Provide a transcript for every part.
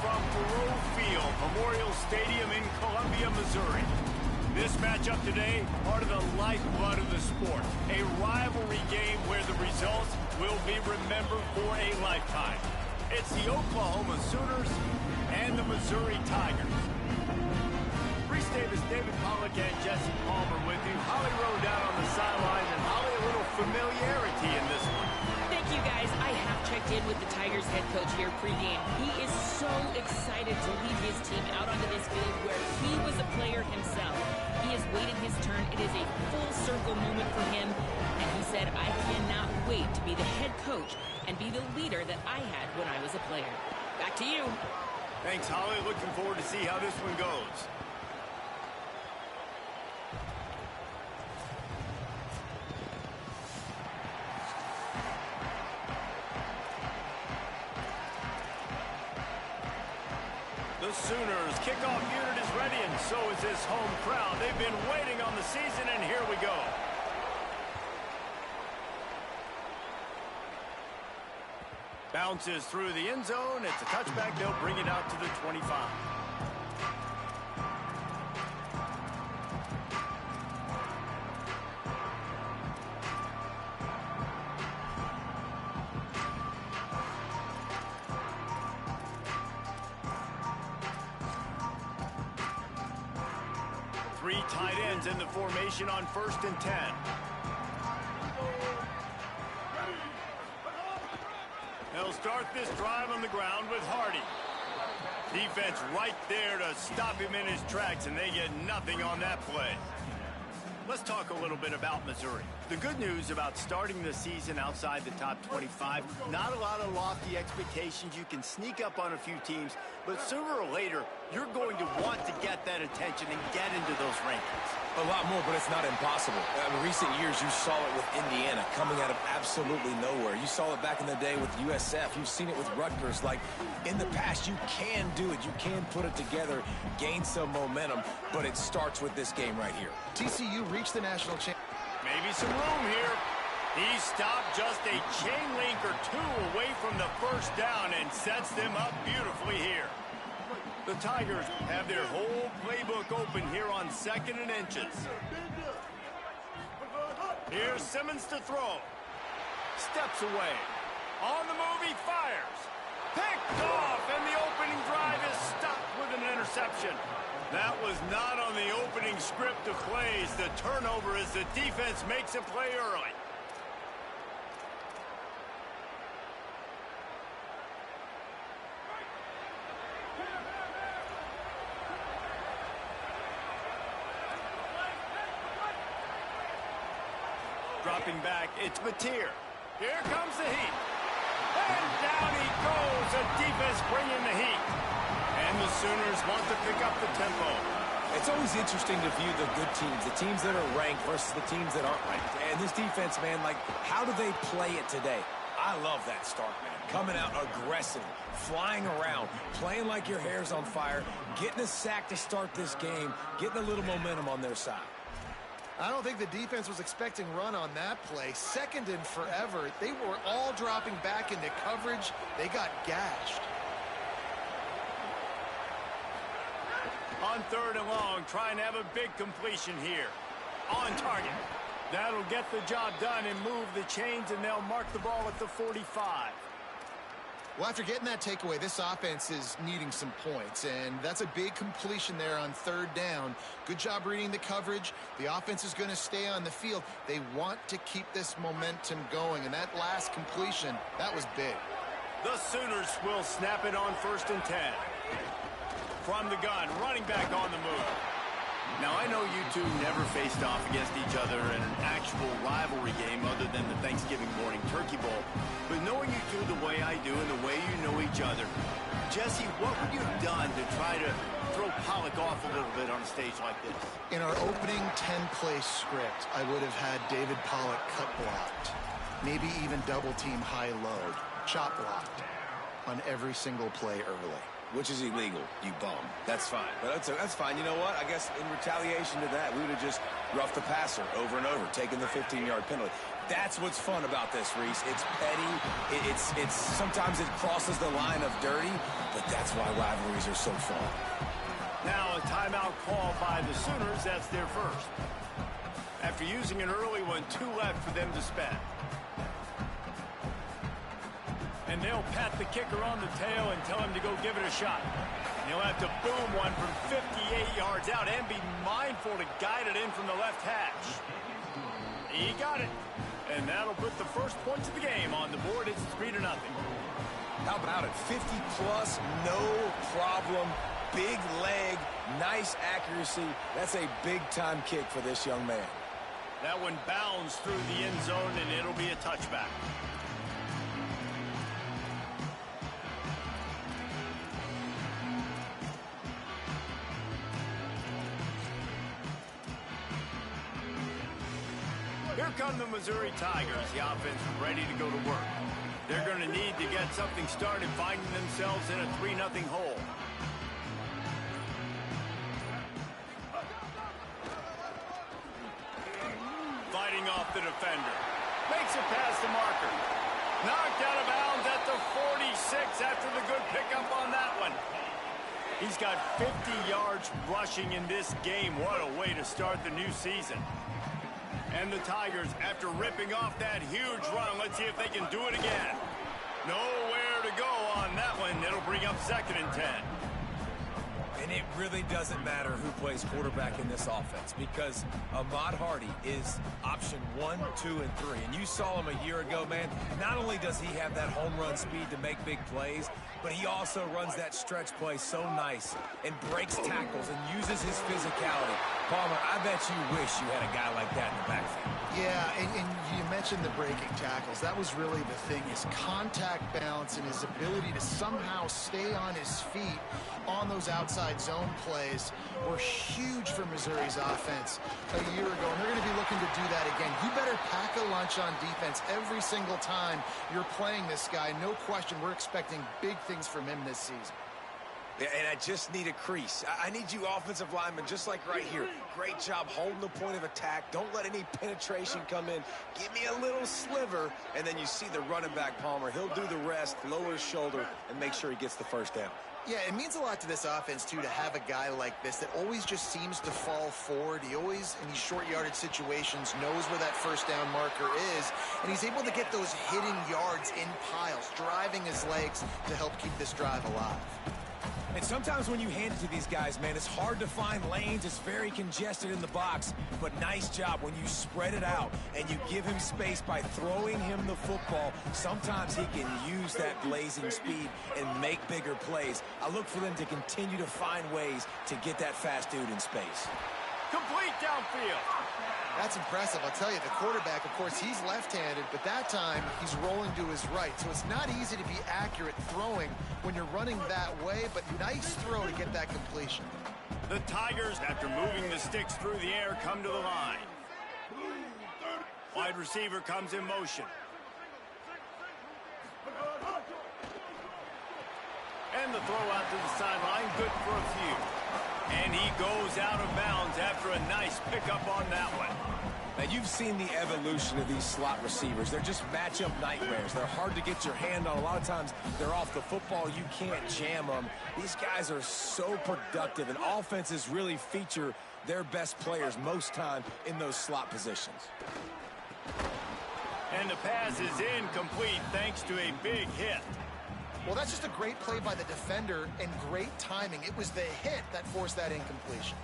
from Thoreau Field, Memorial Stadium in Columbia, Missouri. This matchup today, part of the lifeblood of the sport. A rivalry game where the results will be remembered for a lifetime. It's the Oklahoma Sooners and the Missouri Tigers. Reese Davis, David Pollock, and Jesse Palmer with you. Holly Rowe down on the sideline, and Holly, a little familiarity in this one. Thank you, guys. I have checked in with the Tigers head coach here pregame. He is so excited to lead his team out onto this field where he was a player himself. He has waited his turn. It is a full circle moment for him. And he said, I cannot wait to be the head coach and be the leader that I had when I was a player. Back to you. Thanks, Holly. Looking forward to see how this one goes. The Sooners kickoff unit is ready, and so is this home crowd. They've been waiting on the season, and here we go. Bounces through the end zone. It's a touchback. They'll bring it out to the 25. Three tight ends in the formation on 1st and 10. They'll start this drive on the ground with Hardy. Defense right there to stop him in his tracks, and they get nothing on that play. Let's talk a little bit about Missouri. The good news about starting the season outside the top 25, not a lot of lofty expectations. You can sneak up on a few teams, but sooner or later, you're going to want to get that attention and get into those rankings. A lot more, but it's not impossible. In recent years, you saw it with Indiana coming out of absolutely nowhere. You saw it back in the day with USF. You've seen it with Rutgers. Like, in the past, you can do it. You can put it together, gain some momentum, but it starts with this game right here. TCU reached the national championship. Maybe some room here. He stopped just a chain link or two away from the first down and sets them up beautifully here. The Tigers have their whole playbook open here on 2nd and inches. Here's Simmons to throw. Steps away. On the move, he fires. Picked off, and the opening drive is stopped with an interception. That was not on the opening script of plays. The turnover as the defense makes a play early. Dropping back, it's Mateer. Here comes the heat. And down he goes. The defense bringing the heat. And the Sooners want to pick up the tempo. It's always interesting to view the good teams, the teams that are ranked versus the teams that aren't ranked. And this defense, man, like, how do they play it today? I love that start, man. Coming out aggressive, flying around, playing like your hair's on fire, getting a sack to start this game, getting a little momentum on their side. I don't think the defense was expecting run on that play. 2nd and forever. They were all dropping back into coverage. They got gashed. On 3rd and long, trying to have a big completion here. On target. That'll get the job done and move the chains, and they'll mark the ball at the 45. Well, after getting that takeaway, this offense is needing some points, and that's a big completion there on 3rd down. Good job reading the coverage. The offense is going to stay on the field. They want to keep this momentum going, and that last completion, that was big. The Sooners will snap it on 1st and 10. From the gun, running back on the move. Now, I know you two never faced off against each other in an actual rivalry game other than the Thanksgiving morning turkey bowl. But knowing you two the way I do and the way you know each other, Jesse, what would you have done to try to throw Pollock off a little bit on a stage like this? In our opening 10-play script, I would have had David Pollock cut blocked, maybe even double-team high-load, chop blocked on every single play early. which is illegal, you bum. That's fine. But that's fine. You know what? I guess in retaliation to that, we would have just roughed the passer over and over, taking the 15-yard penalty. That's what's fun about this, Reese. It's petty. It's sometimes it crosses the line of dirty, but that's why rivalries are so fun. Now a timeout call by the Sooners. That's their first. After using an early one, 2 left for them to spend. And they'll pat the kicker on the tail and tell him to go give it a shot. And he'll have to boom one from 58 yards out and be mindful to guide it in from the left hash. He got it. And that'll put the first points of the game on the board. It's 3-0. How about it? 50-plus, no problem. Big leg, nice accuracy. That's a big-time kick for this young man. That one bounds through the end zone, and it'll be a touchback. Here come the Missouri Tigers. The offense ready to go to work. They're going to need to get something started, finding themselves in a 3-0 hole. Fighting off the defender. Makes it past the marker. Knocked out of bounds at the 46 after the good pickup on that one. He's got 50 yards rushing in this game. What a way to start the new season. And the Tigers, after ripping off that huge run, let's see if they can do it again. Nowhere to go on that one. It'll bring up 2nd and 10. And it really doesn't matter who plays quarterback in this offense because Ahmad Hardy is option 1, 2, and 3. And you saw him a year ago, man. Not only does he have that home run speed to make big plays, but he also runs that stretch play so nice and breaks tackles and uses his physicality. Palmer, I bet you wish you had a guy like that in the backfield. Yeah, and you mentioned the breaking tackles. That was really the thing. His contact balance and his ability to somehow stay on his feet on those outside zone plays were huge for Missouri's offense a year ago, and they're going to be looking to do that again. You better pack a lunch on defense every single time you're playing this guy. No question, we're expecting big things from him this season. Yeah, and I just need a crease. I need you offensive linemen, just like right here. Great job holding the point of attack. Don't let any penetration come in. Give me a little sliver, and then you see the running back, Palmer. He'll do the rest, lower his shoulder, and make sure he gets the first down. Yeah, it means a lot to this offense, too, to have a guy like this that always just seems to fall forward. He always, in these short yardage situations, knows where that first down marker is, and he's able to get those hidden yards in piles, driving his legs to help keep this drive alive. And sometimes when you hand it to these guys, man, it's hard to find lanes. It's very congested in the box. But nice job when you spread it out and you give him space by throwing him the football. Sometimes he can use that blazing speed and make bigger plays. I look for them to continue to find ways to get that fast dude in space. Complete downfield. That's impressive. I'll tell you, the quarterback, of course, he's left-handed, but that time he's rolling to his right. So it's not easy to be accurate throwing when you're running that way, but nice throw to get that completion. The Tigers, after moving the sticks through the air, come to the line. Wide receiver comes in motion. And the throw out to the sideline, good for a few. And he goes out of bounds after a nice pickup on that one. Now, you've seen the evolution of these slot receivers. They're just matchup nightmares. They're hard to get your hand on. A lot of times, they're off the football. You can't jam them. These guys are so productive, and offenses really feature their best players most time in those slot positions. And the pass is incomplete thanks to a big hit. Well, that's just a great play by the defender and great timing. It was the hit that forced that incompletion.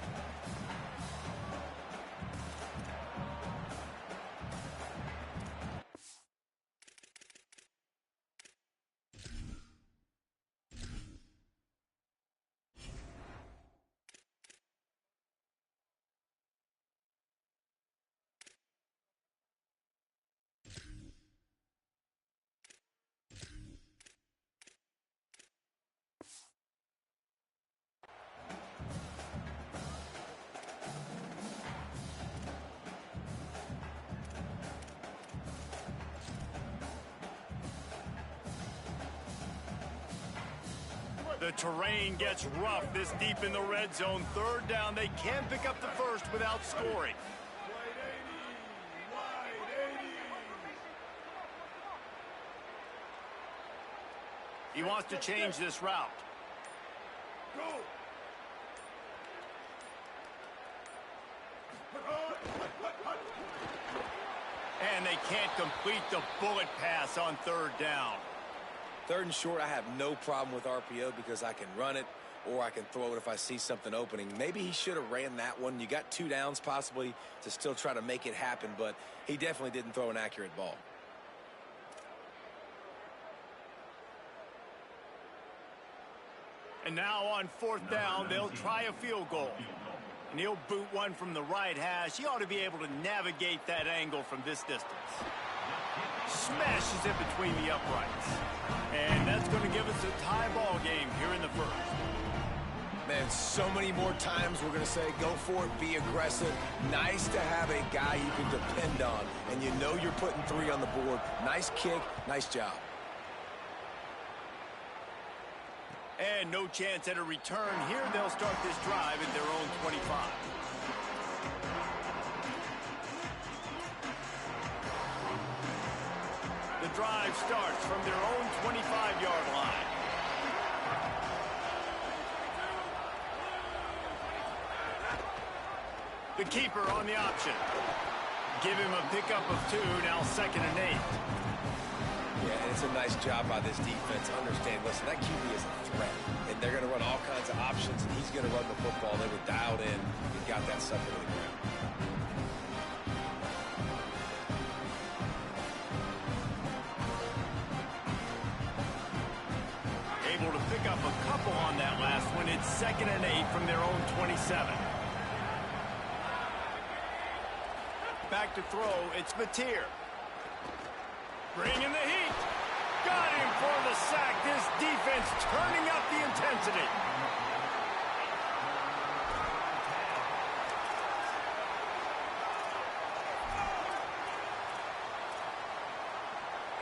The terrain gets rough this deep in the red zone. Third down, they can pick up the first without scoring. He wants to change this route. Go. And they can't complete the bullet pass on third down. Third and short, I have no problem with RPO because I can run it or I can throw it if I see something opening. Maybe he should have ran that one. You got 2 downs possibly to still try to make it happen, but he definitely didn't throw an accurate ball. And now on fourth down, they'll try a field goal. And he'll boot one from the right hash. He ought to be able to navigate that angle from this distance. Smashes it between the uprights. And that's going to give us a tie ball game here in the first. Man, so many more times we're going to say, go for it, be aggressive. Nice to have a guy you can depend on. And you know you're putting 3 on the board. Nice kick, nice job. And no chance at a return. Here they'll start this drive at their own 25. The drive starts from their own 25-yard line. The keeper on the option. Give him a pickup of 2, now 2nd and 8. Yeah, and it's a nice job by this defense. Understand, listen, that QB is a threat. And they're going to run all kinds of options, and he's going to run the football. They were dialed in and got that sucker to the ground. Able to pick up a couple on that last one. It's 2nd and 8 from their own 27. Back to throw, it's Mateer. Bringing the heat. Got him for the sack. This defense turning up the intensity.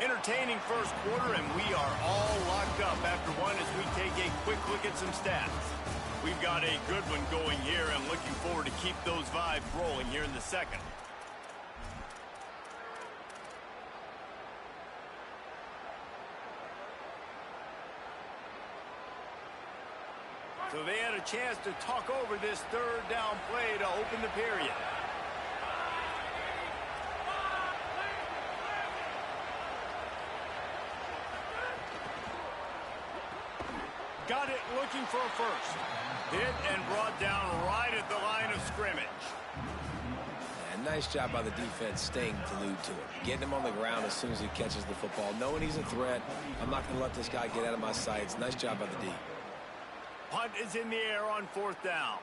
Entertaining first quarter, and we are all locked up after one as we take a quick look at some stats. We've got a good one going here. I'm looking forward to keep those vibes rolling here in the second. So they had a chance to talk over this third down play to open the period. Got it looking for a first. Hit and brought down right at the line of scrimmage. And nice job by the defense staying glued to it. Getting him on the ground as soon as he catches the football. Knowing he's a threat. I'm not going to let this guy get out of my sights. Nice job by the D. Punt is in the air on fourth down.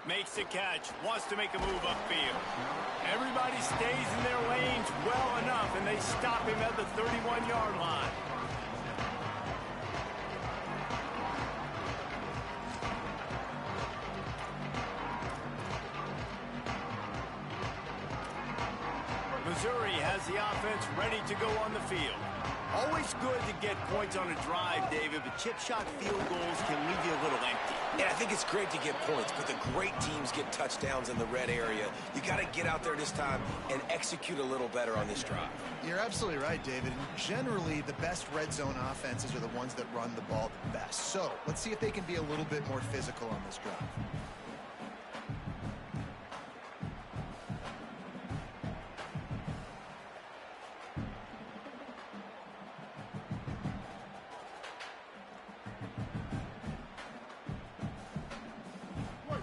Makes the catch. Wants to make a move upfield. Everybody stays in their lanes well enough, and they stop him at the 31-yard line. Missouri has the offense ready to go on the field. Always good to get points on a drive, David, but chip shot field goals can leave you a little empty. Yeah, I think it's great to get points, but the great teams get touchdowns in the red area. You got to get out there this time and execute a little better on this drive. You're absolutely right, David. Generally, the best red zone offenses are the ones that run the ball the best. So let's see if they can be a little bit more physical on this drive.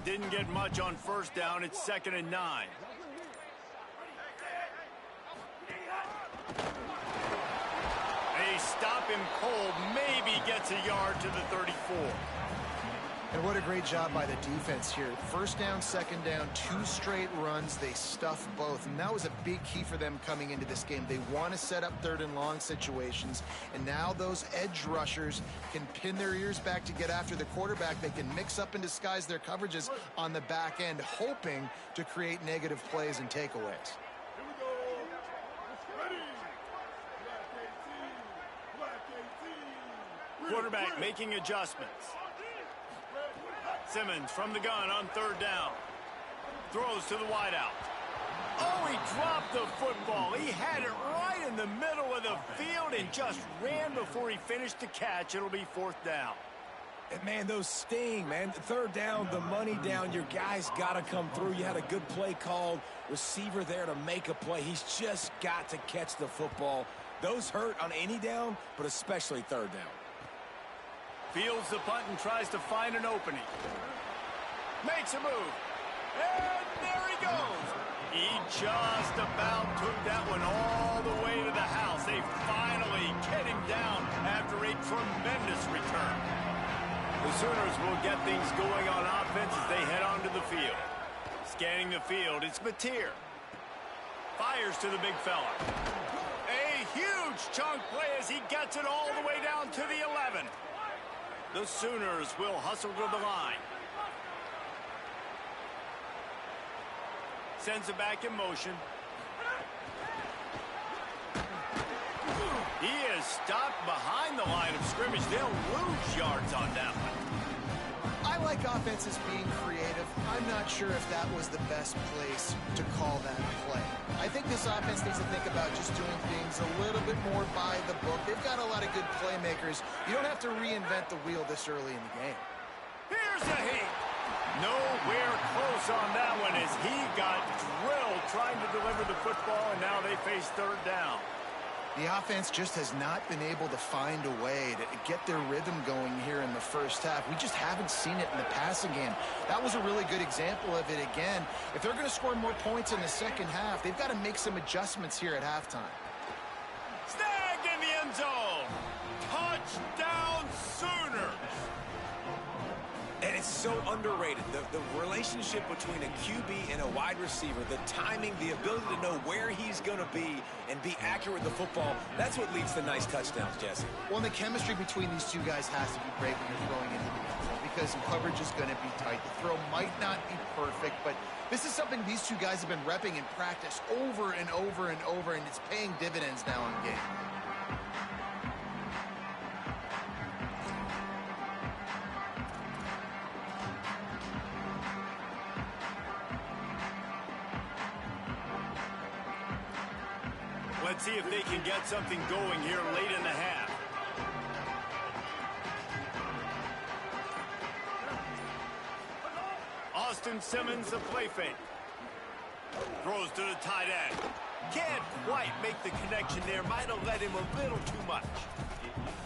Didn't get much on first down. It's 2nd and 9. They stop him cold. Maybe gets a yard to the 34. And what a great job by the defense here. First down, second down, 2 straight runs. They stuff both. And that was a big key for them coming into this game. They want to set up third and long situations. And now those edge rushers can pin their ears back to get after the quarterback. They can mix up and disguise their coverages on the back end, hoping to create negative plays and takeaways. quarterback making adjustments. Simmons from the gun on third down. Throws to the wideout. Oh, he dropped the football. He had it right in the middle of the field and just ran before he finished the catch. It'll be fourth down. And man, those sting, man. Third down, the money down. Your guy's got to come through. You had a good play called. Receiver there to make a play. He's just got to catch the football. Those hurt on any down, but especially third down. Fields the punt and tries to find an opening. Makes a move. And there he goes. He just about took that one all the way to the house. They finally get him down after a tremendous return. The Sooners will get things going on offense as they head onto the field. Scanning the field, it's Mateer. Fires to the big fella. A huge chunk play as he gets it all the way down to the 11. The Sooners will hustle to the line. Sends it back in motion. He is stopped behind the line of scrimmage. They'll lose yards on that one. I like offenses being creative. I'm not sure if that was the best place to call that play. I think this offense needs to think about just doing things a little bit more by the book. They've got a lot of good playmakers. You don't have to reinvent the wheel this early in the game. Here's a heat. Nowhere close on that one as he got drilled trying to deliver the football, and now they face third down. The offense just has not been able to find a way to get their rhythm going here in the first half. We just haven't seen it in the passing game. That was a really good example of it again. If they're going to score more points in the second half, they've got to make some adjustments here at halftime. Snag in the end zone. Touchdown Sooners. And it's so underrated. The relationship between a QB and a wide receiver, the timing, the ability to know where he's going to be and be accurate with the football, that's what leads to nice touchdowns, Jesse. Well, the chemistry between these two guys has to be great when you're throwing into the end zone because coverage is going to be tight. The throw might not be perfect, but this is something these two guys have been repping in practice over and over and over, and it's paying dividends now in game. Let's see if they can get something going here late in the half. Austin Simmons, the play fake. Throws to the tight end. Can't quite make the connection there. Might have let him a little too much.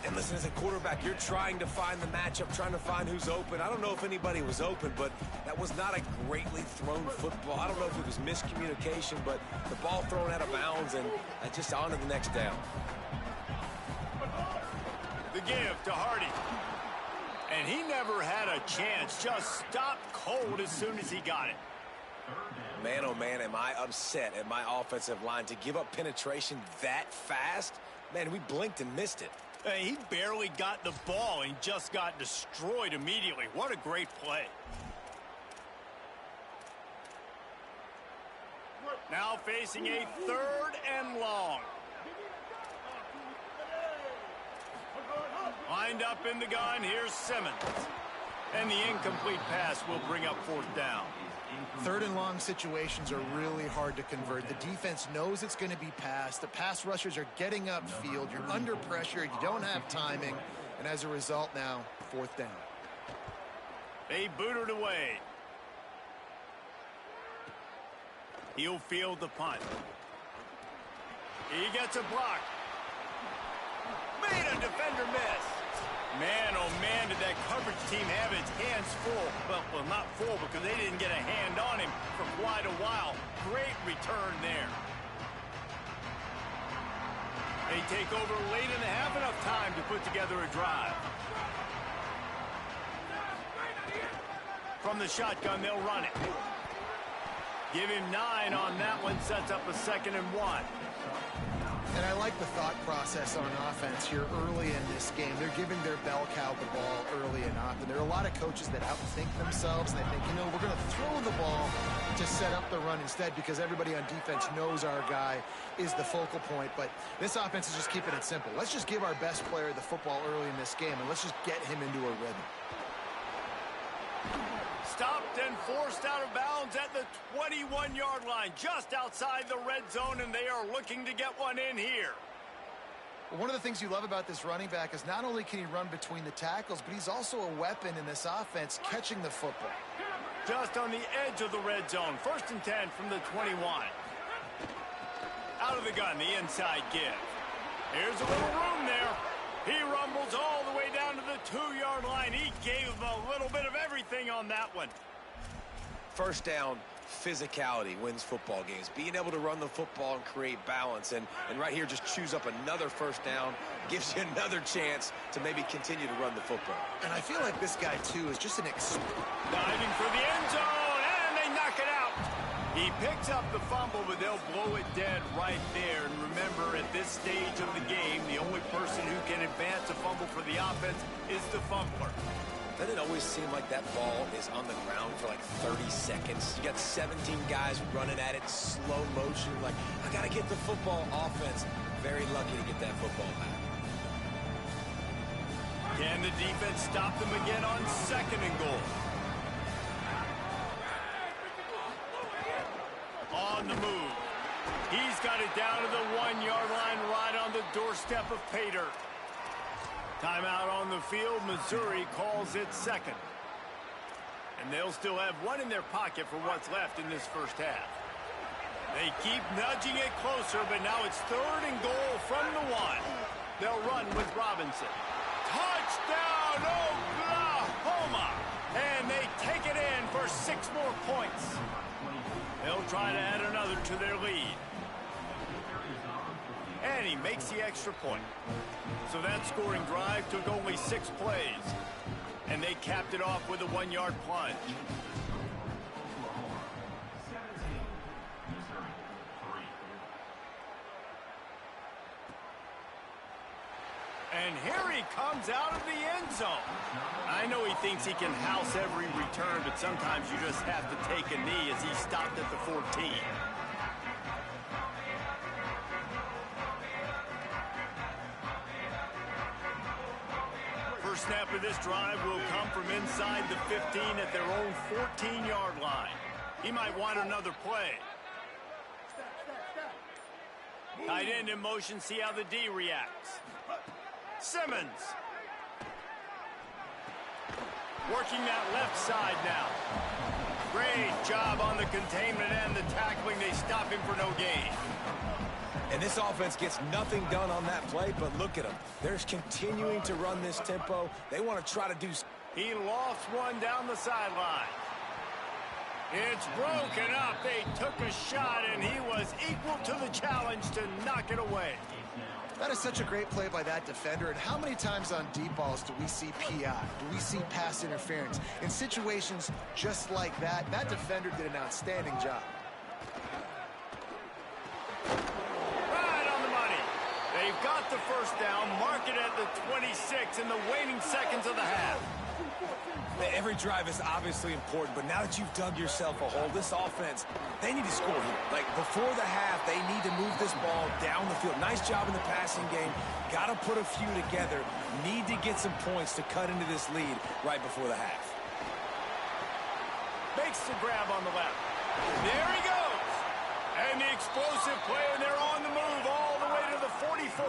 And listen, as a quarterback, you're trying to find the matchup, trying to find who's open. I don't know if anybody was open, but that was not a greatly thrown football. I don't know if it was miscommunication, but the ball thrown out of bounds and just on to the next down. The give to Hardy. And he never had a chance. Just stopped cold as soon as he got it. Man, oh man, am I upset at my offensive line to give up penetration that fast? Man, we blinked and missed it. He barely got the ball and just got destroyed immediately. What a great play. Now facing a third and long. Lined up in the gun, here's Simmons. And the incomplete pass will bring up fourth down. Third and long situations are really hard to convert. The defense knows it's going to be passed. The pass rushers are getting upfield. You're under pressure. You don't have timing. And as a result now, fourth down. They boot it away. He'll field the punt. He gets a block. Made a defender miss. Man, oh man, did that coverage team have its hands full. Well, not full because they didn't get a hand on him for quite a while. Great return there. They take over late in the half, enough time to put together a drive. From the shotgun, they'll run it. Give him 9 on that one, sets up a 2nd and 1. And I like the thought process on offense here early in this game. They're giving their bell cow the ball early and often. There are a lot of coaches that outthink themselves, and they think, you know, we're going to throw the ball to set up the run instead because everybody on defense knows our guy is the focal point. But this offense is just keeping it simple. Let's just give our best player the football early in this game, and let's just get him into a rhythm. Stopped and forced out of bounds at the 21-yard line, just outside the red zone, and they are looking to get one in here. Well, one of the things you love about this running back is not only can he run between the tackles, but he's also a weapon in this offense catching the football. Just on the edge of the red zone, 1st and 10 from the 21. Out of the gun, the inside give. Here's a little room there. He rumbles all the way down to the 2-yard line. He gave him a little bit of everything on that one. First down, physicality wins football games. Being able to run the football and create balance. And right here, just choose up another first down. Gives you another chance to maybe continue to run the football. And I feel like this guy, too, is just an diving for the end zone, and they knock it out. He picks up the fumble, but they'll blow it dead right there. And remember, at this stage of the game, the only person who can advance a fumble for the offense is the fumbler. Doesn't it always seem like that ball is on the ground for like 30 seconds? You got 17 guys running at it, slow motion. Like, I got to get the football. Offense, very lucky to get that football back. Can the defense stop them again on 2nd and goal? On the move. He's got it down to the 1-yard line right on the doorstep of Pater. Timeout on the field. Missouri calls it 2nd. And they'll still have one in their pocket for what's left in this first half. They keep nudging it closer, but now it's 3rd and goal from the 1. They'll run with Robinson. Touchdown, Oklahoma! And they take it in for 6 more points. They'll try to add another to their lead. And he makes the extra point. So that scoring drive took only 6 plays. And they capped it off with a 1-yard plunge. And here he comes out of the end zone. I know he thinks he can house every return, but sometimes you just have to take a knee as he stopped at the 14. First snap of this drive will come from inside the 15 at their own 14-yard line. He might want another play. Tight end in motion, see how the D reacts. Simmons. Working that left side now. Great job on the containment and the tackling. They stop him for no gain. And this offense gets nothing done on that play, but look at them. They're continuing to run this tempo. They want to try to do... He lost one down the sideline. It's broken up. They took a shot, and he was equal to the challenge to knock it away. That is such a great play by that defender. And how many times on deep balls do we see PI? Do we see pass interference? In situations just like that, that defender did an outstanding job. Right on the money. They've got the first down, mark it at the 26 in the waning seconds of the half. Every drive is obviously important, but now that you've dug yourself a hole, this offense, they need to score here. Like, before the half, they need to move this ball down the field. Nice job in the passing game. Got to put a few together. Need to get some points to cut into this lead right before the half. Makes the grab on the left. There he goes. And the explosive play, and they're on the move all the way to the 44.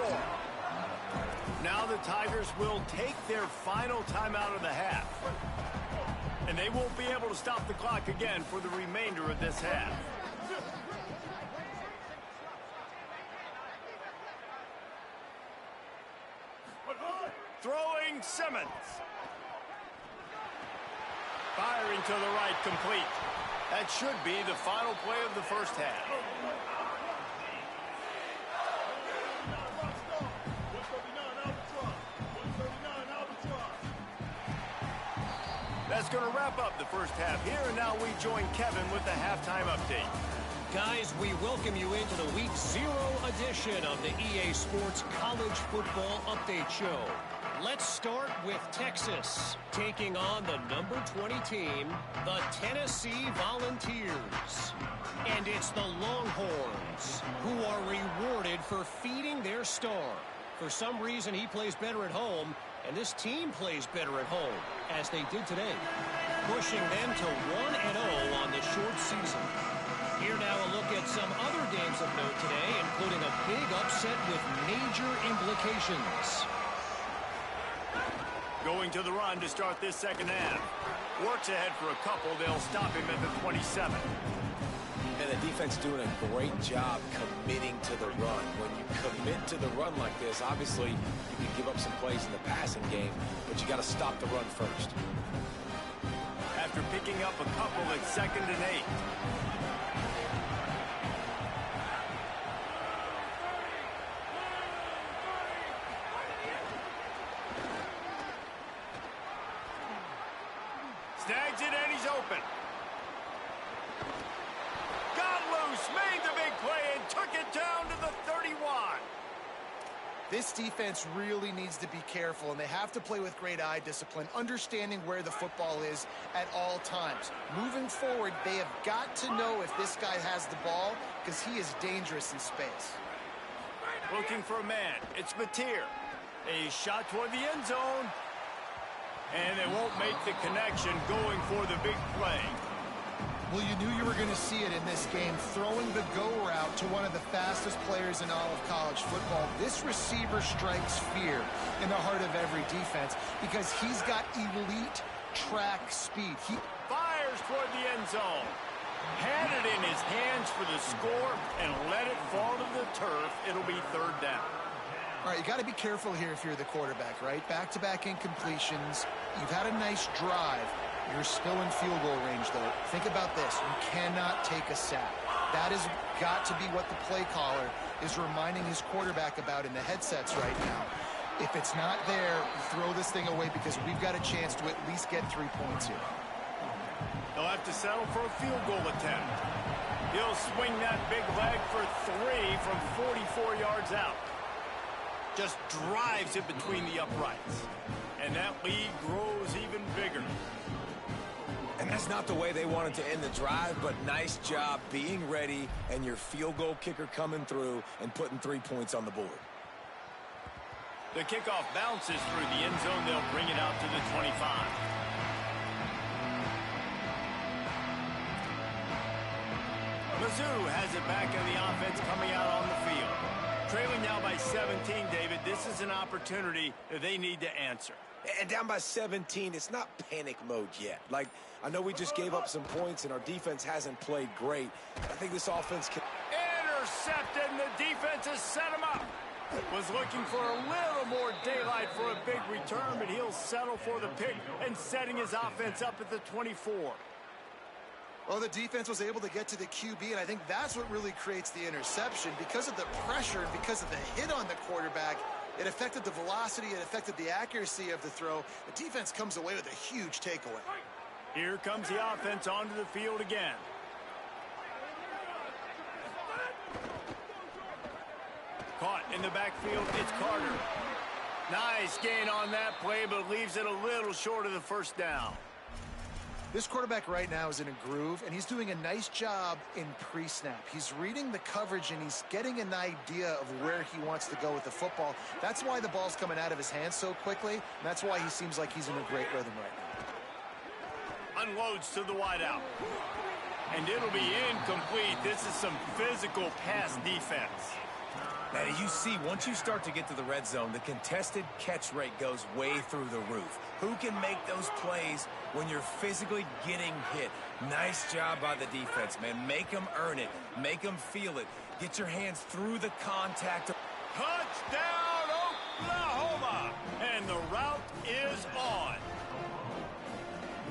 Now the Tigers will take their final timeout of the half. And they won't be able to stop the clock again for the remainder of this half. Throwing Simmons. Firing to the right, complete. That should be the final play of the first half. That's going to wrap up the first half here, and now we join Kevin with the halftime update. Guys, we welcome you into the Week 0 edition of the EA Sports College Football Update Show. Let's start with Texas, taking on the number 20 team, the Tennessee Volunteers. And it's the Longhorns who are rewarded for feeding their star. For some reason, he plays better at home, and this team plays better at home, as they did today, pushing them to 1-0 on the short season. Here now a look at some other games of note today, including a big upset with major implications. Going to the run to start this second half. Works ahead for a couple. They'll stop him at the 27. And the defense doing a great job committing to the run. When you commit to the run like this, obviously you can give up some plays in the passing game, but you got to stop the run first. After picking up a couple at 2nd and 8. Snags it and he's open. Got loose, made the big play and took it down to the 31. This defense really needs to be careful, and they have to play with great eye discipline, understanding where the football is at all times. Moving forward, they have got to know if this guy has the ball, because he is dangerous in space. Looking for a man. It's Mateer. A shot toward the end zone. And they won't make the connection going for the big play. Well, you knew you were going to see it in this game, throwing the go route to one of the fastest players in all of college football. This receiver strikes fear in the heart of every defense because he's got elite track speed. He fires toward the end zone. Had it in his hands for the score and let it fall to the turf. It'll be 3rd down. All right, you got to be careful here if you're the quarterback, right? Back-to-back incompletions. You've had a nice drive. You're still in field goal range, though. Think about this. You cannot take a sack. That has got to be what the play caller is reminding his quarterback about in the headsets right now. If it's not there, throw this thing away because we've got a chance to at least get 3 points here. They'll have to settle for a field goal attempt. He'll swing that big leg for 3 from 44 yards out. Just drives it between the uprights. And that lead grows even bigger. And that's not the way they wanted to end the drive, but nice job being ready and your field goal kicker coming through and putting 3 points on the board. The kickoff bounces through the end zone. They'll bring it out to the 25. Mizzou has it back in the offense coming out on the field. Trailing now by 17, David. This is an opportunity that they need to answer. And down by 17, it's not panic mode yet. Like, I know we just gave up some points and our defense hasn't played great. I think this offense can... Intercepted, and the defense has set him up. Was looking for a little more daylight for a big return, but he'll settle for the pick and setting his offense up at the 24. Well, the defense was able to get to the QB, and I think that's what really creates the interception. Because of the pressure and because of the hit on the quarterback, it affected the velocity, it affected the accuracy of the throw. The defense comes away with a huge takeaway. Here comes the offense onto the field again. Caught in the backfield, it's Carter. Nice gain on that play, but leaves it a little short of the 1st down. This quarterback right now is in a groove, and he's doing a nice job in pre-snap. He's reading the coverage, and he's getting an idea of where he wants to go with the football. That's why the ball's coming out of his hands so quickly, and that's why he seems like he's in a great rhythm right now. Unloads to the wideout. And it'll be incomplete. This is some physical pass defense. Now, you see, once you start to get to the red zone, the contested catch rate goes way through the roof. Who can make those plays when you're physically getting hit? Nice job by the defense, man. Make them earn it. Make them feel it. Get your hands through the contact. Touchdown, Oklahoma! And the route is on.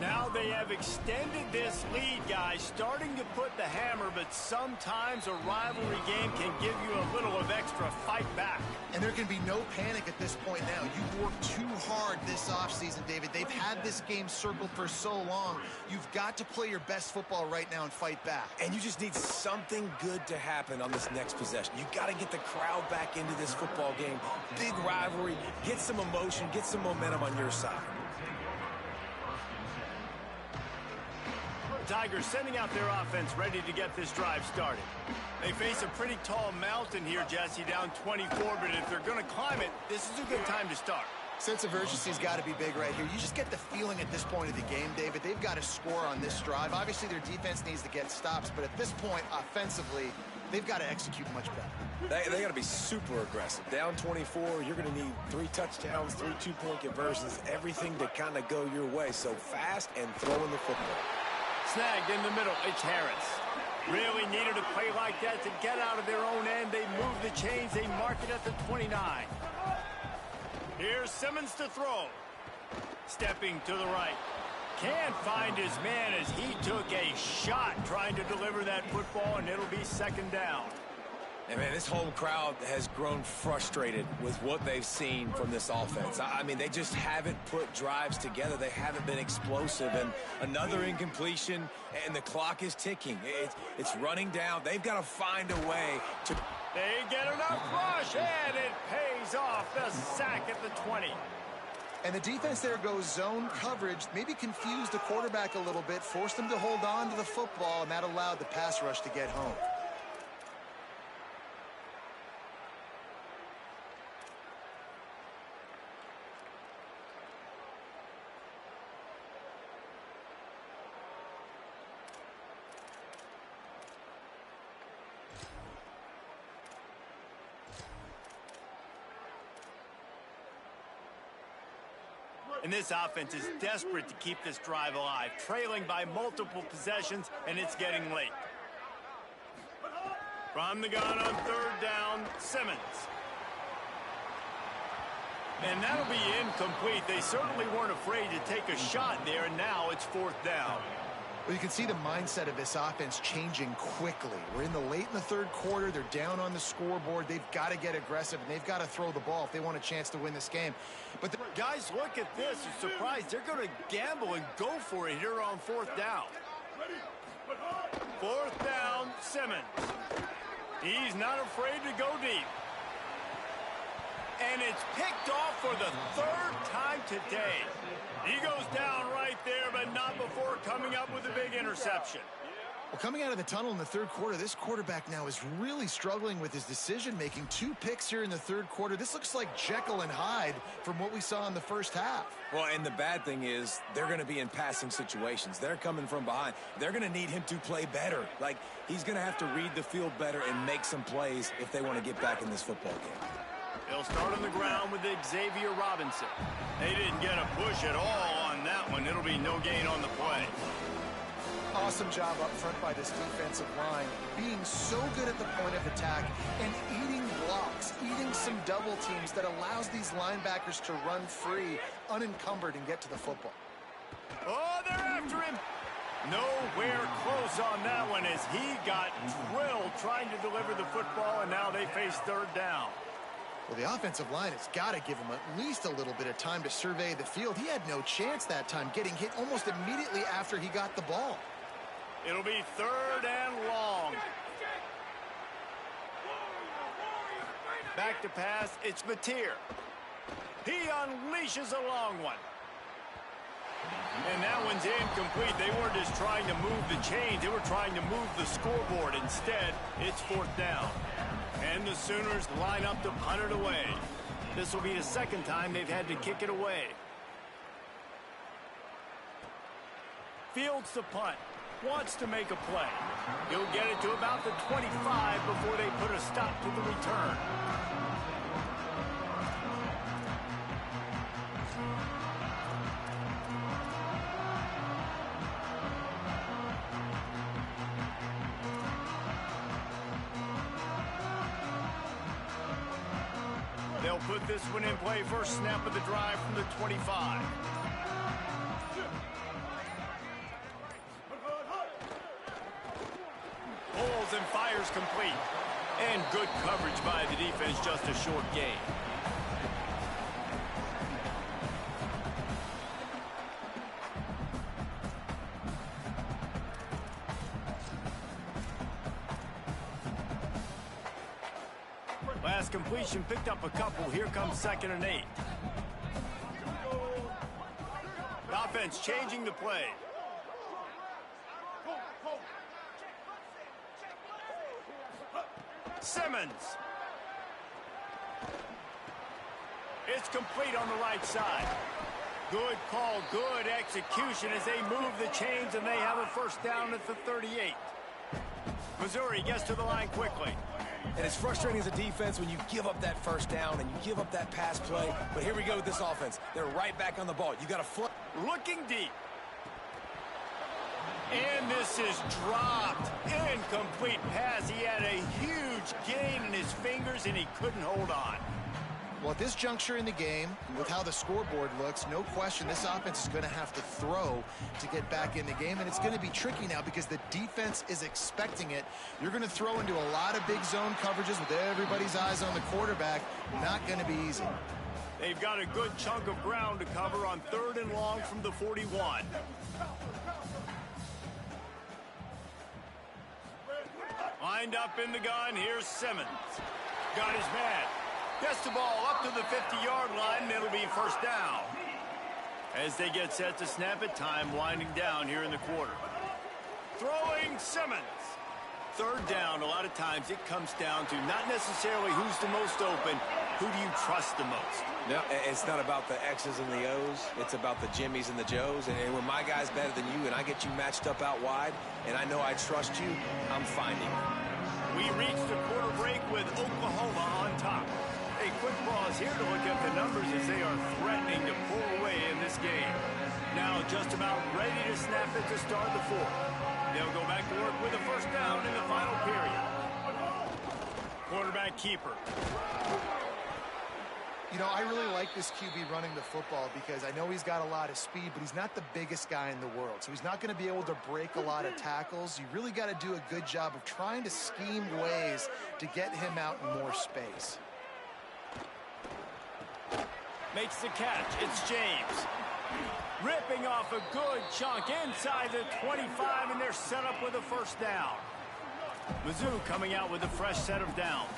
Now they have extended this lead, guys, starting to put the hammer, but sometimes a rivalry game can give you a little of extra fight back. And there can be no panic at this point now. You've worked too hard this offseason, David. They've had this game circled for so long. You've got to play your best football right now and fight back. And you just need something good to happen on this next possession. You got to get the crowd back into this football game. Big rivalry. Get some emotion. Get some momentum on your side. Tigers sending out their offense ready to get this drive started. They face a pretty tall mountain here, Jesse, down 24, but if they're going to climb it, this is a good time to start. Sense of urgency's got to be big right here. You just get the feeling at this point of the game, David, they've got to score on this drive. Obviously, their defense needs to get stops, but at this point, offensively, they've got to execute much better. They got to be super aggressive. Down 24, you're going to need 3 touchdowns, 3 two-point conversions, everything to kind of go your way. So fast and throwing the football. Snagged in the middle, it's Harris. Really needed a play like that to get out of their own end. They move the chains, they mark it at the 29. Here's Simmons to throw. Stepping to the right. Can't find his man as he took a shot trying to deliver that football, and it'll be second down. And, man, this whole crowd has grown frustrated with what they've seen from this offense. I mean, they just haven't put drives together. They haven't been explosive. And another incompletion, and the clock is ticking. It's running down. They've got to find a way to... They get enough rush, and it pays off. The sack at the 20. And the defense there goes zone coverage, maybe confused the quarterback a little bit, forced him to hold on to the football, and that allowed the pass rush to get home. And this offense is desperate to keep this drive alive, trailing by multiple possessions, and it's getting late. From the gun on third down, Simmons. And that'll be incomplete. They certainly weren't afraid to take a shot there, and now it's fourth down. Well, you can see the mindset of this offense changing quickly. We're in the late in the third quarter. They're down on the scoreboard. They've got to get aggressive, and they've got to throw the ball if they want a chance to win this game. But guys, look at this. You're surprised. They're going to gamble and go for it here on fourth down. Fourth down, Simmons. He's not afraid to go deep. And it's picked off for the third time today. He goes down right there, but not before coming up with a big interception. Well, coming out of the tunnel in the third quarter, this quarterback now is really struggling with his decision-making. 2 picks here in the third quarter. This looks like Jekyll and Hyde from what we saw in the first half. Well, and the bad thing is they're going to be in passing situations. They're coming from behind. They're going to need him to play better. Like, he's going to have to read the field better and make some plays if they want to get back in this football game. They'll start on the ground with Xavier Robinson. They didn't get a push at all on that one. It'll be no gain on the play. Awesome job up front by this defensive line, being so good at the point of attack and eating blocks, eating some double teams that allows these linebackers to run free, unencumbered, and get to the football. Oh, they're after him. Nowhere close on that one as he got drilled trying to deliver the football, and now they face third down. Well, the offensive line has got to give him at least a little bit of time to survey the field. He had no chance that time, getting hit almost immediately after he got the ball. It'll be third and long. Back to pass, it's Mateer. He unleashes a long one. And that one's incomplete. They weren't just trying to move the chains. They were trying to move the scoreboard. Instead, it's fourth down. And the Sooners line up to punt it away. This will be the second time they've had to kick it away. Fields the punt. Wants to make a play. He'll get it to about the 25 before they put a stop to the return. They'll put this one in play first snap of the drive from the 25. throws and fires complete. And good coverage by the defense, just a short gain. Last completion picked up a couple. Here comes 2nd and 8. The offense changing the play. Simmons. It's complete on the right side. Good call, good execution as they move the chains, and they have a first down at the 38. Missouri gets to the line quickly. And it's frustrating as a defense when you give up that first down and you give up that pass play. But here we go with this offense. They're right back on the ball. You got to flip. Looking deep. And this is dropped. Incomplete pass. He had a huge gain in his fingers, and he couldn't hold on. Well, at this juncture in the game, with how the scoreboard looks, no question this offense is going to have to throw to get back in the game, and it's going to be tricky now because the defense is expecting it. You're going to throw into a lot of big zone coverages with everybody's eyes on the quarterback. Not going to be easy. They've got a good chunk of ground to cover on 3rd and long from the 41. Lined up in the gun, here's Simmons. Got his man. Gets the ball up to the 50-yard line, and it'll be first down. As they get set to snap it, time winding down here in the quarter. Throwing Simmons. 3rd down, a lot of times it comes down to not necessarily who's the most open, who do you trust the most? No, it's not about the X's and the O's. It's about the Jimmies and the Joes. And when my guy's better than you and I get you matched up out wide, and I know I trust you, I'm finding you. We reach the quarter break with Oklahoma on top. A quick pause here to look at the numbers as they are threatening to pull away in this game. Now just about ready to snap it to start the 4th. They'll go back to work with a first down in the final period. Quarterback keeper. You know, I really like this QB running the football because I know he's got a lot of speed, but he's not the biggest guy in the world. So he's not going to be able to break a lot of tackles. You really got to do a good job of trying to scheme ways to get him out in more space. Makes the catch. It's James. Ripping off a good chunk inside the 25, and they're set up with a first down. Mizzou coming out with a fresh set of downs.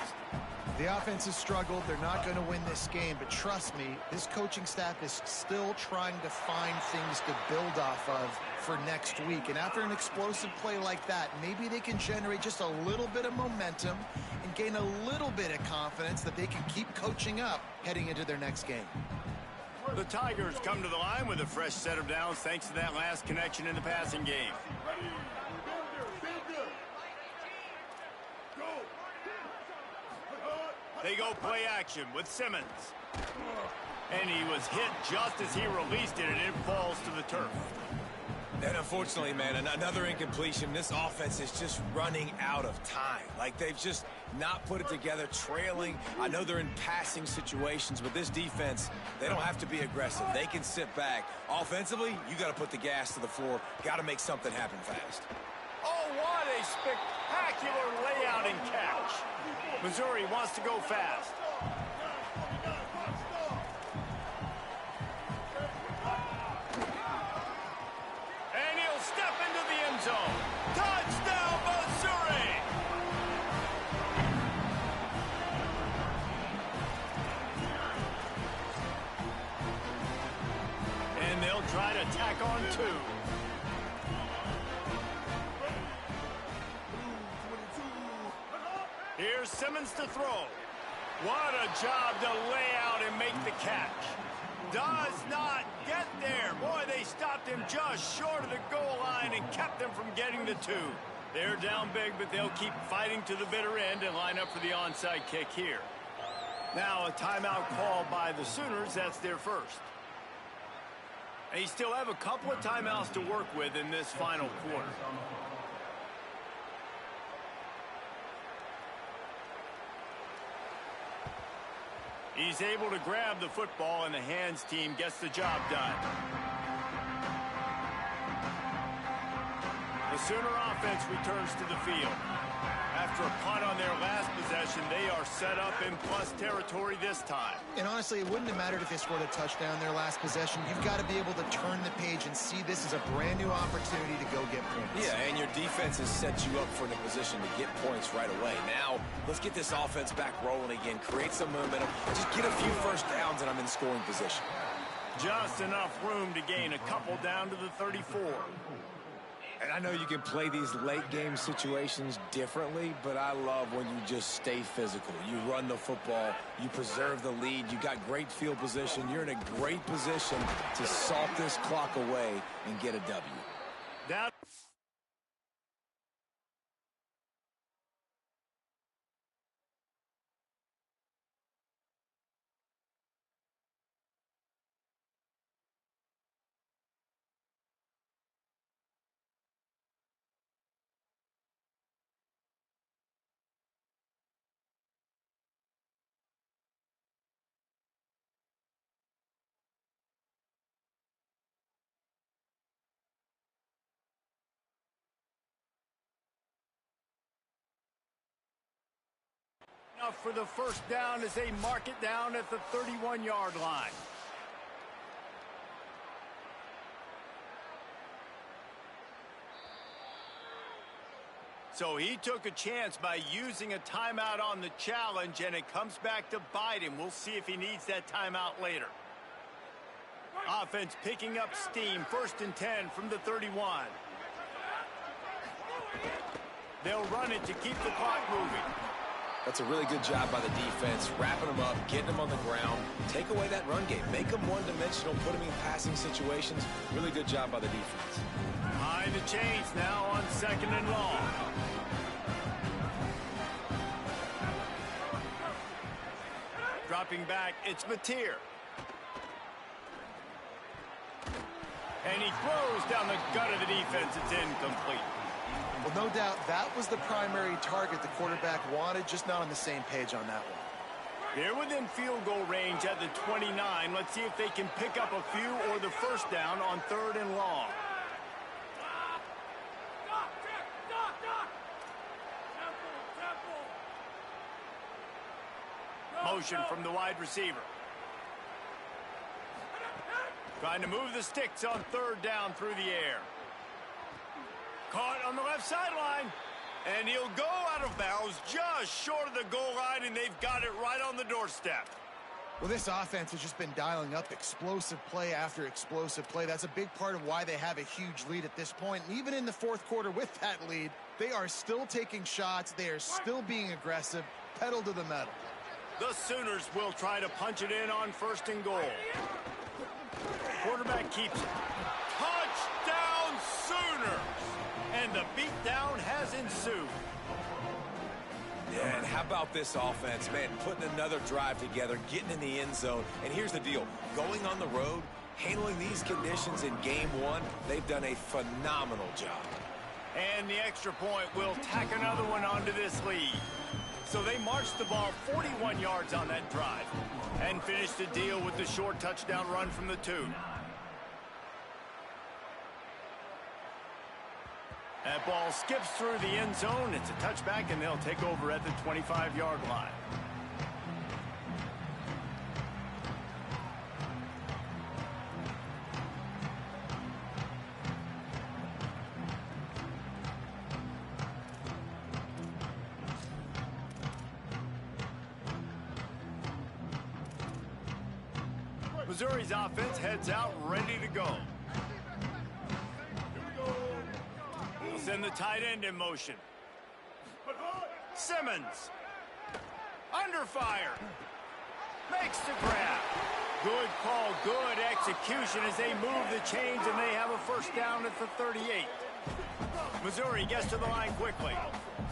The offense has struggled. They're not going to win this game, but trust me, this coaching staff is still trying to find things to build off of for next week. And after an explosive play like that, maybe they can generate just a little bit of momentum and gain a little bit of confidence that they can keep coaching up heading into their next game. The Tigers come to the line with a fresh set of downs thanks to that last connection in the passing game. They go play action with Simmons. And he was hit just as he released it, and it falls to the turf. And unfortunately, man, another incompletion. This offense is just running out of time. Like, they've just not put it together, trailing. I know they're in passing situations, but this defense, they don't have to be aggressive. They can sit back. Offensively, you got to put the gas to the floor. Got to make something happen fast. Oh, what a spectacular layout and catch. Missouri wants to go fast. And he'll step into the end zone. Touchdown, Missouri! And they'll try to tack on 2. Here's Simmons to throw. What a job to lay out and make the catch. Does not get there. Boy, they stopped him just short of the goal line and kept him from getting the 2. They're down big, but they'll keep fighting to the bitter end and line up for the onside kick here. Now a timeout called by the Sooners. That's their first. They still have a couple of timeouts to work with in this final quarter. He's able to grab the football, and the hands team gets the job done. The Sooner offense returns to the field. After a punt on their last possession, they are set up in plus territory this time. And honestly, it wouldn't have mattered if they scored a touchdown their last possession. You've got to be able to turn the page and see this as a brand new opportunity to go get points. Yeah, and your defense has set you up for the position to get points right away. Now, let's get this offense back rolling again, create some momentum, just get a few first downs, and I'm in scoring position. Just enough room to gain a couple down to the 34. And I know you can play these late-game situations differently, but I love when you just stay physical. You run the football, you preserve the lead, you got great field position, you're in a great position to salt this clock away and get a W. Down. For the first down as they mark it down at the 31-yard line. So he took a chance by using a timeout on the challenge, and it comes back to bite him. We'll see if he needs that timeout later. Offense picking up steam. 1st and 10 from the 31. They'll run it to keep the clock moving. That's a really good job by the defense, wrapping them up, getting them on the ground. Take away that run game. Make them one-dimensional, put them in passing situations. Really good job by the defense. Behind the chains now on 2nd and long. Dropping back, it's Mateer. And he throws down the gut of the defense. It's incomplete. Well, no doubt that was the primary target the quarterback wanted, just not on the same page on that one. They're within field goal range at the 29. Let's see if they can pick up a few or the first down on 3rd and long. Motion from the wide receiver. Trying to move the sticks on 3rd down through the air. Caught on the left sideline, and he'll go out of bounds just short of the goal line, and they've got it right on the doorstep. Well, this offense has just been dialing up explosive play after explosive play. That's a big part of why they have a huge lead at this point. And even in the 4th quarter with that lead, they are still taking shots. They are still being aggressive, pedal to the metal. The Sooners will try to punch it in on 1st and goal. Quarterback keeps it. Touchdown, Sooners! And the beatdown has ensued. Yeah, and how about this offense, man? Putting another drive together, getting in the end zone. And here's the deal. Going on the road, handling these conditions in game 1, they've done a phenomenal job. And the extra point will tack another one onto this lead. So they marched the ball 41 yards on that drive and finished the deal with the short touchdown run from the 2. That ball skips through the end zone. It's a touchback, and they'll take over at the 25-yard line. Missouri's offense heads out ready to go. They'll send the tight end in motion. Simmons. Under fire. Makes the grab. Good call, good execution as they move the chains, and they have a first down at the 38. Missouri gets to the line quickly.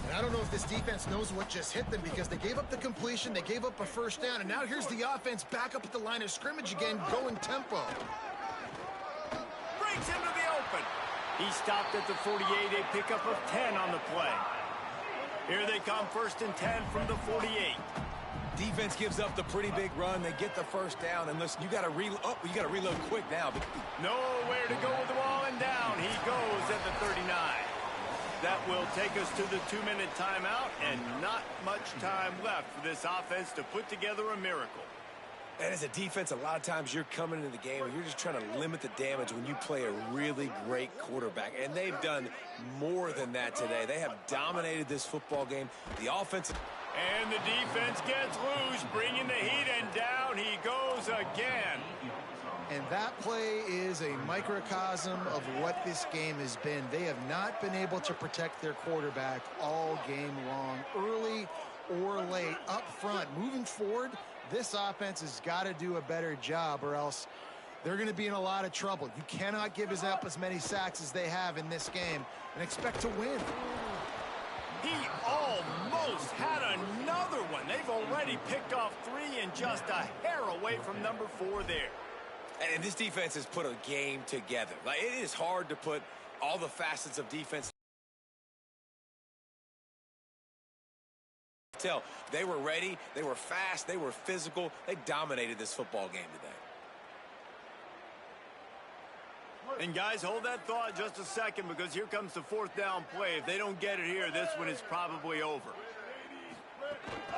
And I don't know if this defense knows what just hit them, because they gave up the completion, they gave up a first down, and now here's the offense back up at the line of scrimmage again, going tempo. Breaks into the open. He stopped at the 48, a pickup of 10 on the play. Here they come, 1st and 10 from the 48. Defense gives up the pretty big run. They get the first down, and listen, you got to reload quick now. Nowhere to go with the ball, and down he goes at the 39. That will take us to the 2-minute timeout, and not much time left for this offense to put together a miracle. And as a defense, a lot of times you're coming into the game and you're just trying to limit the damage when you play a really great quarterback. And they've done more than that today. They have dominated this football game. The offense... And the defense gets loose, bringing the heat, and down he goes again. And that play is a microcosm of what this game has been. They have not been able to protect their quarterback all game long, early or late, up front. Moving forward, this offense has got to do a better job, or else they're going to be in a lot of trouble. You cannot give up as many sacks as they have in this game and expect to win. He almost had another one. They've already picked off 3 and just a hair away from number 4 there. And this defense has put a game together. Like, it is hard to put all the facets of defense. Tell, they were ready, they were fast, they were physical. They dominated this football game today. And guys, hold that thought just a second, because here comes the 4th down play. If they don't get it here, this one is probably over.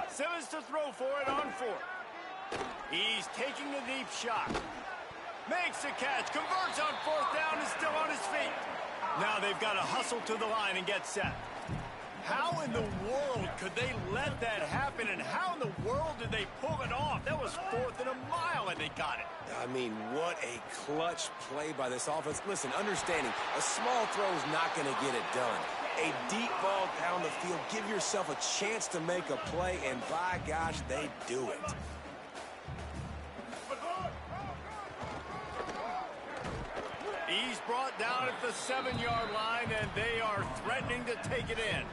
Simmons to throw for it on 4th. He's taking the deep shot. Makes a catch, converts on 4th down, is still on his feet. Now they've got to hustle to the line and get set. How in the world could they let that happen, and how in the world did they pull it off? That was 4th and a mile, and they got it. I mean, what a clutch play by this offense. Listen, understanding, a small throw is not going to get it done. A deep ball down the field, give yourself a chance to make a play, and by gosh, they do it. He's brought down at the 7-yard line, and they are threatening to take it in.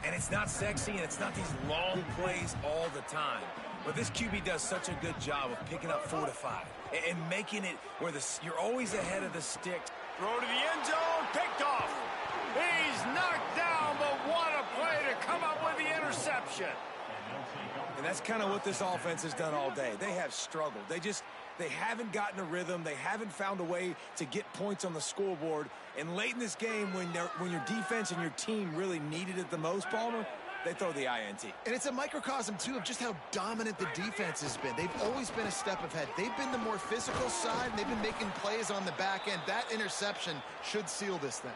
And it's not sexy, and it's not these long plays all the time. But this QB does such a good job of picking up 4 to 5 and making it where you're always ahead of the sticks. Throw to the end zone, picked off. He's knocked down, but what a play to come up with the interception. And that's kind of what this offense has done all day. They have struggled. They haven't gotten a rhythm. They haven't found a way to get points on the scoreboard. And late in this game, when your defense and your team really needed it the most, Palmer, they throw the INT. And it's a microcosm, too, of just how dominant the defense has been. They've always been a step ahead. They've been the more physical side, and they've been making plays on the back end. That interception should seal this thing.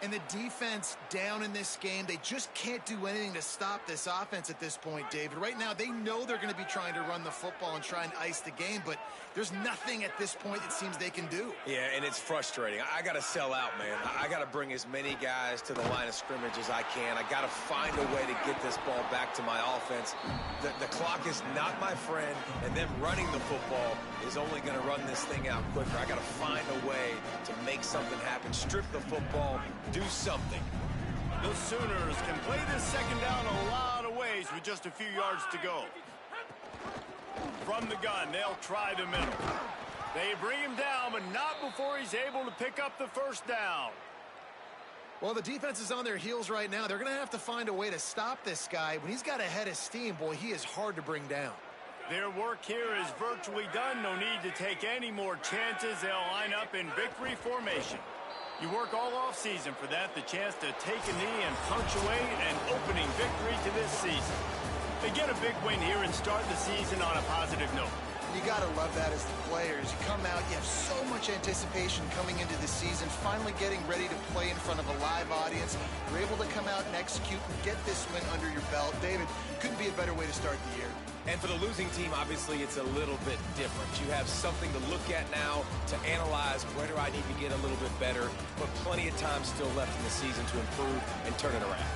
And the defense down in this game, they just can't do anything to stop this offense at this point, David. Right now, they know they're going to be trying to run the football and try and ice the game, but there's nothing at this point it seems they can do. Yeah, and it's frustrating. I got to sell out, man. I got to bring as many guys to the line of scrimmage as I can. I got to find a way to get this ball back to my offense. The clock is not my friend, and them running the football is only going to run this thing out quicker. I got to find a way to make something happen, strip the football, do something. The Sooners can play this 2nd down a lot of ways with just a few yards to go. From the gun, they'll try the middle. They bring him down, but not before he's able to pick up the 1st down. Well, the defense is on their heels right now. They're going to have to find a way to stop this guy. When he's got a head of steam, boy, he is hard to bring down. Their work here is virtually done. No need to take any more chances. They'll line up in victory formation. You work all offseason for that, the chance to take a knee and punctuate an opening victory to this season. They get a big win here and start the season on a positive note. You got to love that as the players. You come out, you have so much anticipation coming into the season, finally getting ready to play in front of a live audience. You're able to come out and execute and get this win under your belt. David, couldn't be a better way to start the year. And for the losing team, obviously, it's a little bit different. You have something to look at now to analyze where do I need to get a little bit better, but plenty of time still left in the season to improve and turn it around.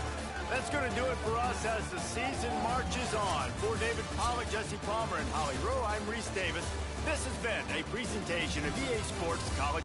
That's going to do it for us as the season marches on. For David Pollack, Jesse Palmer, and Holly Rowe, I'm Reese Davis. This has been a presentation of EA Sports College.